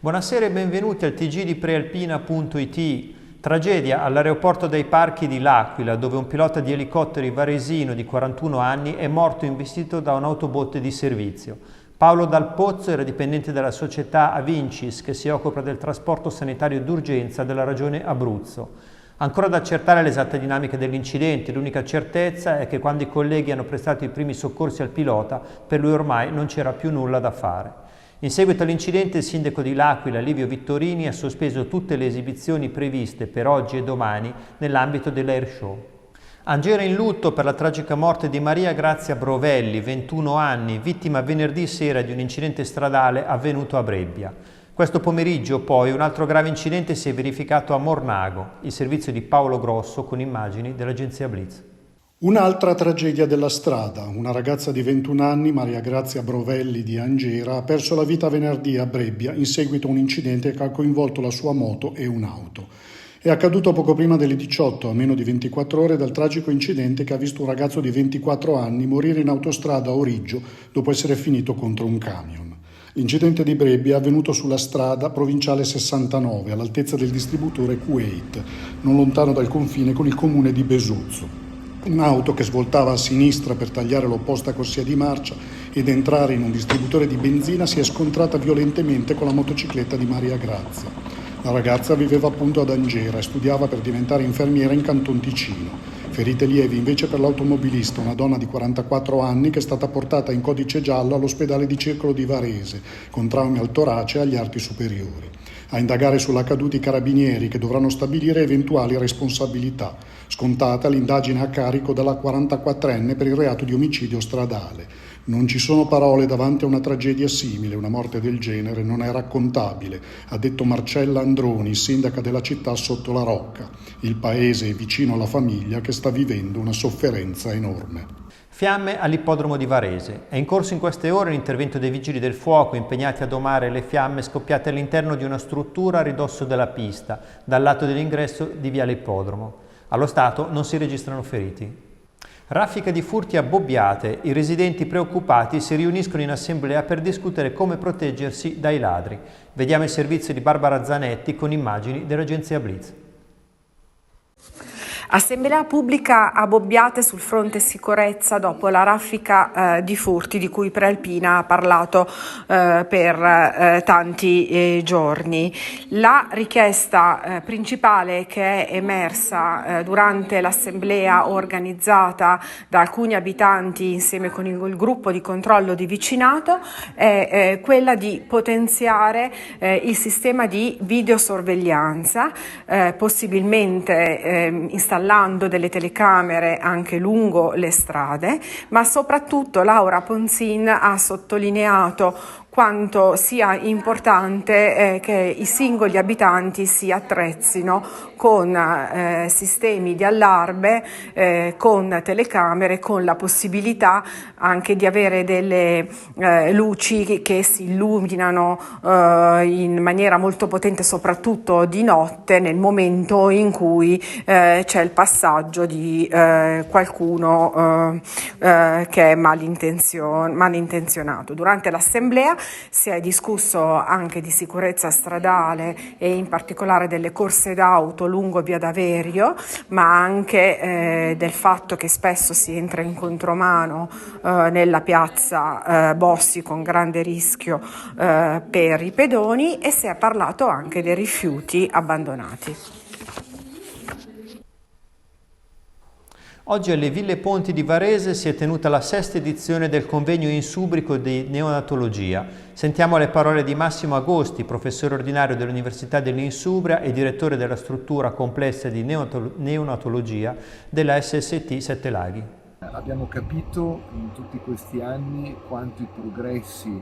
Buonasera e benvenuti al TG di Prealpina.it. Tragedia all'aeroporto dei Parchi di L'Aquila, dove un pilota di elicotteri varesino di 41 anni è morto investito da un'autobotte di servizio. Paolo Dal Pozzo era dipendente della società Avincis, che si occupa del trasporto sanitario d'urgenza della regione Abruzzo. Ancora da accertare l'esatta dinamica dell'incidente, l'unica certezza è che quando i colleghi hanno prestato i primi soccorsi al pilota, per lui ormai non c'era più nulla da fare. In seguito all'incidente il sindaco di L'Aquila, Livio Vittorini, ha sospeso tutte le esibizioni previste per oggi e domani nell'ambito dell'Air Show. Angera in lutto per la tragica morte di Maria Grazia Brovelli, 21 anni, vittima venerdì sera di un incidente stradale avvenuto a Brebbia. Questo pomeriggio poi un altro grave incidente si è verificato a Mornago, il servizio di Paolo Grosso con immagini dell'agenzia Blitz. Un'altra tragedia della strada. Una ragazza di 21 anni, Maria Grazia Brovelli di Angera, ha perso la vita venerdì a Brebbia in seguito a un incidente che ha coinvolto la sua moto e un'auto. È accaduto poco prima delle 18, a meno di 24 ore dal tragico incidente che ha visto un ragazzo di 24 anni morire in autostrada a Origgio dopo essere finito contro un camion. L'incidente di Brebbia è avvenuto sulla strada provinciale 69, all'altezza del distributore Kuwait, non lontano dal confine con il comune di Besozzo. Un'auto che svoltava a sinistra per tagliare l'opposta corsia di marcia ed entrare in un distributore di benzina si è scontrata violentemente con la motocicletta di Maria Grazia. La ragazza viveva appunto ad Angera e studiava per diventare infermiera in Canton Ticino. Ferite lievi invece per l'automobilista, una donna di 44 anni che è stata portata in codice giallo all'ospedale di Circolo di Varese, con traumi al torace e agli arti superiori. A indagare sull'accaduto i carabinieri che dovranno stabilire eventuali responsabilità. Scontata l'indagine a carico della 44enne per il reato di omicidio stradale. Non ci sono parole davanti a una tragedia simile, una morte del genere non è raccontabile, ha detto Marcella Androni, sindaca della città sotto la Rocca. Il paese è vicino alla famiglia che sta vivendo una sofferenza enorme. Fiamme all'ippodromo di Varese. È in corso in queste ore l'intervento dei vigili del fuoco impegnati a domare le fiamme scoppiate all'interno di una struttura a ridosso della pista, dal lato dell'ingresso di Viale Ippodromo. Allo stato non si registrano feriti. Raffica di furti a Bobbiate. I residenti preoccupati si riuniscono in assemblea per discutere come proteggersi dai ladri. Vediamo il servizio di Barbara Zanetti con immagini dell'agenzia Blitz. Assemblea pubblica a Bobbiate sul fronte sicurezza dopo la raffica di furti di cui Prealpina ha parlato per tanti giorni. La richiesta principale che è emersa durante l'assemblea organizzata da alcuni abitanti insieme con il gruppo di controllo di vicinato è quella di potenziare il sistema di videosorveglianza, possibilmente installando delle telecamere anche lungo le strade, ma soprattutto Laura Ponzin ha sottolineato quanto sia importante che i singoli abitanti si attrezzino con sistemi di allarme, con telecamere, con la possibilità anche di avere delle luci che si illuminano in maniera molto potente, soprattutto di notte, nel momento in cui c'è il passaggio di qualcuno che è malintenzionato. Durante l'assemblea si è discusso anche di sicurezza stradale e in particolare delle corse d'auto lungo Via D'Averio, ma anche del fatto che spesso si entra in contromano nella piazza Bossi con grande rischio per i pedoni, e si è parlato anche dei rifiuti abbandonati. Oggi alle Ville Ponti di Varese si è tenuta la 6ª edizione del convegno insubrico di neonatologia. Sentiamo le parole di Massimo Agosti, professore ordinario dell'Università dell'Insubria e direttore della struttura complessa di neonatologia della SST Sette Laghi. Abbiamo capito in tutti questi anni quanto i progressi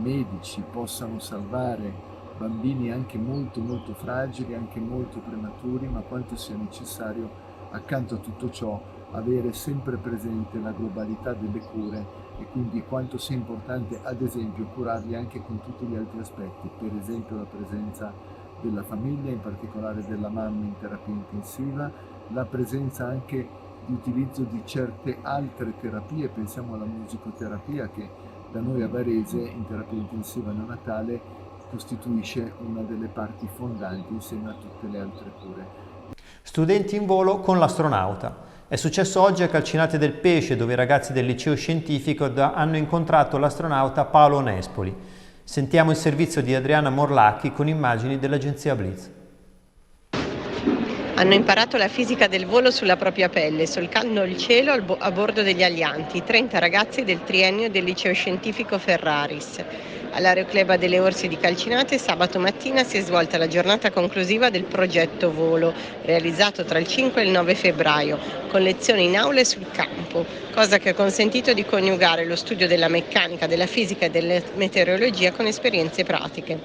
medici possano salvare bambini anche molto fragili, anche molto prematuri, ma quanto sia necessario accanto a tutto ciò avere sempre presente la globalità delle cure e quindi quanto sia importante ad esempio curarli anche con tutti gli altri aspetti, per esempio la presenza della famiglia, in particolare della mamma in terapia intensiva, la presenza anche di utilizzo di certe altre terapie, pensiamo alla musicoterapia che da noi a Varese in terapia intensiva neonatale costituisce una delle parti fondanti insieme a tutte le altre cure. Studenti in volo con l'astronauta. È successo oggi a Calcinate del Pesce, dove i ragazzi del liceo scientifico hanno incontrato l'astronauta Paolo Nespoli. Sentiamo il servizio di Adriana Morlacchi con immagini dell'agenzia Blitz. Hanno imparato la fisica del volo sulla propria pelle, solcando il cielo a bordo degli alianti, 30 ragazzi del triennio del liceo scientifico Ferraris. All'Aeroclub delle Orsi di Calcinate sabato mattina si è svolta la giornata conclusiva del progetto Volo, realizzato tra il 5 e il 9 febbraio, con lezioni in aula e sul campo, cosa che ha consentito di coniugare lo studio della meccanica, della fisica e della meteorologia con esperienze pratiche.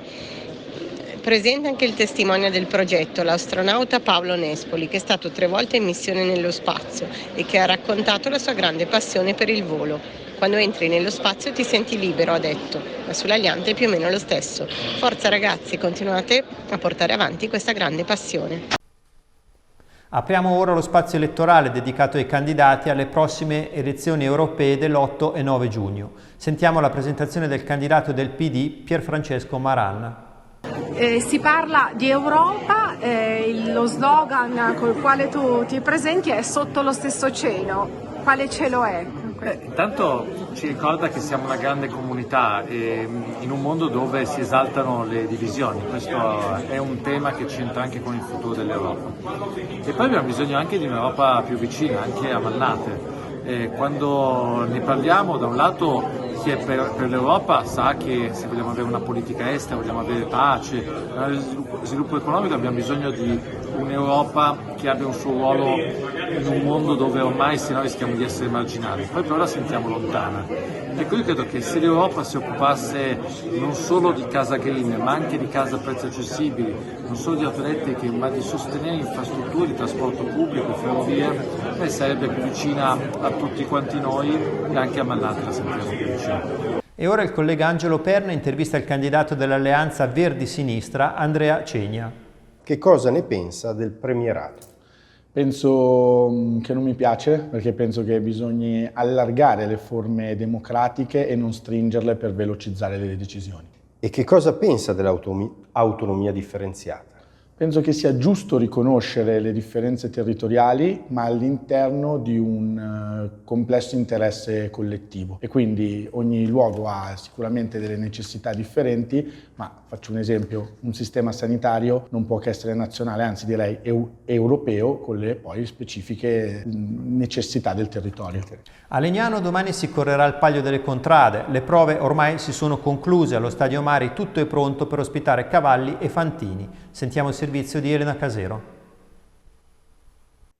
Presente anche il testimone del progetto, l'astronauta Paolo Nespoli, che è stato 3 volte in missione nello spazio e che ha raccontato la sua grande passione per il volo. Quando entri nello spazio ti senti libero, ha detto, ma sull'Aliante è più o meno lo stesso. Forza ragazzi, continuate a portare avanti questa grande passione. Apriamo ora lo spazio elettorale dedicato ai candidati alle prossime elezioni europee dell'8 e 9 giugno. Sentiamo la presentazione del candidato del PD, Pierfrancesco Maran. Si parla di Europa, lo slogan col quale tu ti presenti è sotto lo stesso cielo. Quale cielo è? Intanto ci ricorda che siamo una grande comunità e in un mondo dove si esaltano le divisioni. Questo è un tema che c'entra anche con il futuro dell'Europa. E poi abbiamo bisogno anche di un'Europa più vicina, anche a Mannate. Quando ne parliamo, da un lato chi è per l'Europa sa che se vogliamo avere una politica estera, vogliamo avere pace, sviluppo economico, abbiamo bisogno di un'Europa che abbia un suo ruolo in un mondo dove ormai se no rischiamo di essere marginali. Poi però la sentiamo lontana. Ecco, io credo che se l'Europa si occupasse non solo di casa green, ma anche di casa a prezzi accessibili, non solo di auto elettriche, ma di sostenere infrastrutture di trasporto pubblico, ferrovie, sarebbe più vicina a tutti quanti noi e anche a Mannate la sentiamo più vicina. E ora il collega Angelo Perna intervista il candidato dell'Alleanza Verdi-Sinistra, Andrea Cegna. Che cosa ne pensa del premierato? Penso che non mi piace, perché penso che bisogna allargare le forme democratiche e non stringerle per velocizzare le decisioni. E che cosa pensa dell'autonomia differenziata? Penso che sia giusto riconoscere le differenze territoriali, ma all'interno di un complesso interesse collettivo. E quindi ogni luogo ha sicuramente delle necessità differenti, ma faccio un esempio, un sistema sanitario non può che essere nazionale, anzi direi europeo, con le poi specifiche necessità del territorio. A Legnano domani si correrà il Palio delle Contrade. Le prove ormai si sono concluse. Allo Stadio Mari tutto è pronto per ospitare cavalli e fantini. Sentiamo il servizio di Elena Casero.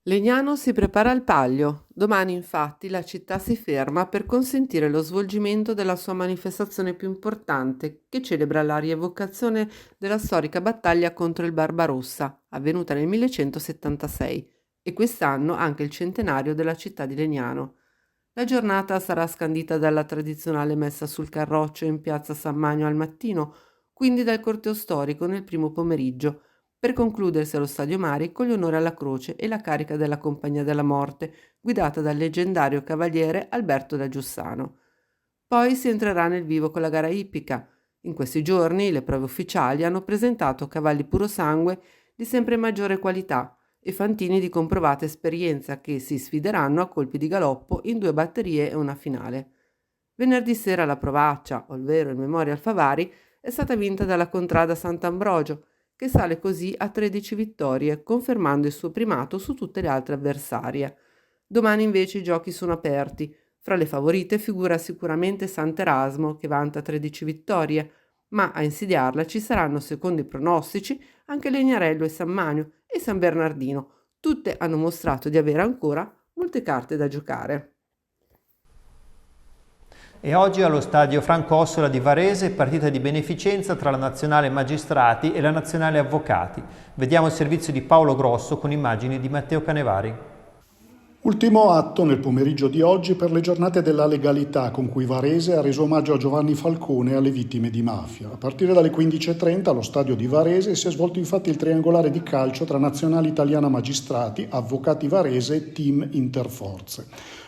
Legnano si prepara al Palio. Domani infatti la città si ferma per consentire lo svolgimento della sua manifestazione più importante, che celebra la rievocazione della storica battaglia contro il Barbarossa, avvenuta nel 1176, e quest'anno anche il centenario della città di Legnano. La giornata sarà scandita dalla tradizionale messa sul carroccio in piazza San Magno al mattino, quindi dal corteo storico nel primo pomeriggio, per concludersi allo Stadio Mari con gli onori alla croce e la carica della Compagnia della Morte, guidata dal leggendario cavaliere Alberto da Giussano. Poi si entrerà nel vivo con la gara ippica. In questi giorni le prove ufficiali hanno presentato cavalli puro sangue di sempre maggiore qualità e fantini di comprovata esperienza che si sfideranno a colpi di galoppo in 2 batterie e una finale. Venerdì sera la provaccia, ovvero il Memorial Favari, è stata vinta dalla Contrada Sant'Ambrogio, che sale così a 13 vittorie, confermando il suo primato su tutte le altre avversarie. Domani invece i giochi sono aperti. Fra le favorite figura sicuramente Sant'Erasmo, che vanta 13 vittorie, ma a insidiarla ci saranno, secondo i pronostici, anche Legnarello e San Manio e San Bernardino. Tutte hanno mostrato di avere ancora molte carte da giocare. E oggi allo stadio Francossola di Varese partita di beneficenza tra la Nazionale Magistrati e la Nazionale Avvocati. Vediamo il servizio di Paolo Grosso con immagini di Matteo Canevari. Ultimo atto nel pomeriggio di oggi per le giornate della legalità con cui Varese ha reso omaggio a Giovanni Falcone e alle vittime di mafia. A partire dalle 15:30 allo stadio di Varese si è svolto infatti il triangolare di calcio tra Nazionale Italiana Magistrati, Avvocati Varese e Team Interforze.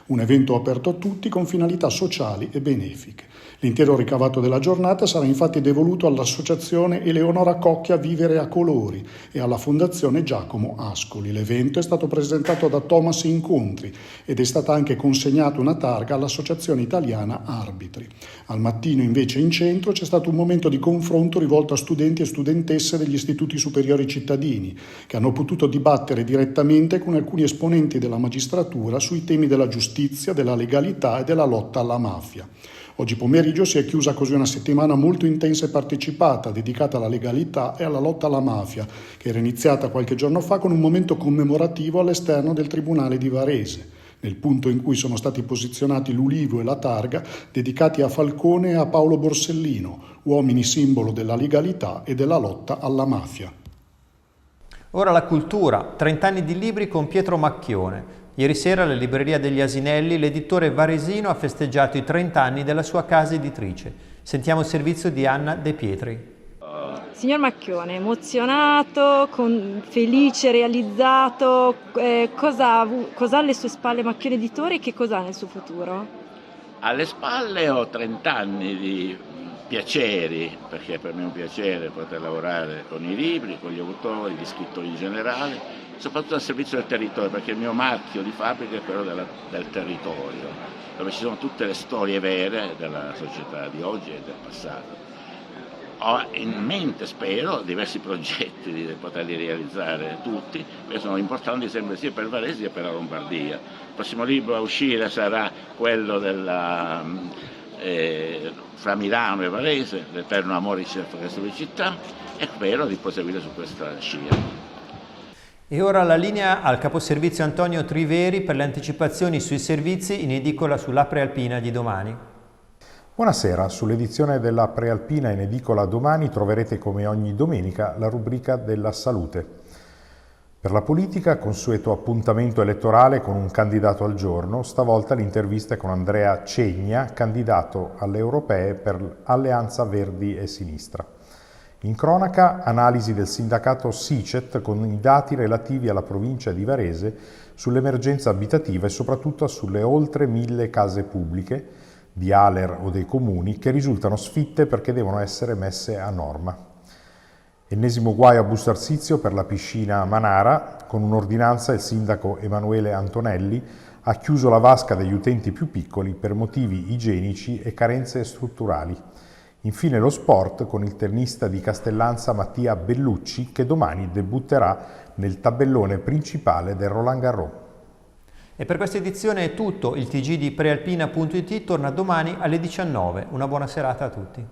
Un evento aperto a tutti con finalità sociali e benefiche. L'intero ricavato della giornata sarà infatti devoluto all'associazione Eleonora Cocchia Vivere a Colori e alla Fondazione Giacomo Ascoli. L'evento è stato presentato da Thomas Incontri ed è stata anche consegnata una targa all'Associazione Italiana Arbitri. Al mattino invece in centro c'è stato un momento di confronto rivolto a studenti e studentesse degli istituti superiori cittadini che hanno potuto dibattere direttamente con alcuni esponenti della magistratura sui temi della giustizia, della legalità e della lotta alla mafia. Oggi pomeriggio si è chiusa così una settimana molto intensa e partecipata, dedicata alla legalità e alla lotta alla mafia, che era iniziata qualche giorno fa con un momento commemorativo all'esterno del Tribunale di Varese, nel punto in cui sono stati posizionati l'ulivo e la targa dedicati a Falcone e a Paolo Borsellino, uomini simbolo della legalità e della lotta alla mafia. Ora la cultura, 30 anni di libri con Pietro Macchione. Ieri sera alla Libreria degli Asinelli l'editore varesino ha festeggiato i 30 anni della sua casa editrice. Sentiamo il servizio di Anna De Pietri. Signor Macchione, emozionato, felice, realizzato, cosa ha alle sue spalle Macchione Editore e che cosa ha nel suo futuro? Alle spalle ho 30 anni di piaceri, perché per me è un piacere poter lavorare con i libri, con gli autori, gli scrittori in generale, soprattutto al servizio del territorio, perché il mio marchio di fabbrica è quello del territorio, dove ci sono tutte le storie vere della società di oggi e del passato. Ho in mente, spero, diversi progetti di poterli realizzare tutti, che sono importanti sempre sia per Varese che per la Lombardia. Il prossimo libro a uscire sarà quello fra Milano e Varese, l'eterno amore di cerca queste due città, e spero di proseguire su questa scia. E ora la linea al caposervizio Antonio Triveri per le anticipazioni sui servizi in edicola sulla Prealpina di domani. Buonasera, sull'edizione della Prealpina in edicola domani troverete come ogni domenica la rubrica della salute. Per la politica, consueto appuntamento elettorale con un candidato al giorno, stavolta l'intervista è con Andrea Cegna, candidato alle europee per Alleanza Verdi e Sinistra. In cronaca, analisi del sindacato SICET con i dati relativi alla provincia di Varese sull'emergenza abitativa e soprattutto sulle oltre 1000 case pubbliche di Aler o dei comuni che risultano sfitte perché devono essere messe a norma. Ennesimo guaio a Busto Arsizio per la piscina Manara, con un'ordinanza il sindaco Emanuele Antonelli ha chiuso la vasca degli utenti più piccoli per motivi igienici e carenze strutturali. Infine lo sport con il tennista di Castellanza Mattia Bellucci che domani debutterà nel tabellone principale del Roland Garros. E per questa edizione è tutto, il TG di Prealpina.it torna domani alle 19. Una buona serata a tutti.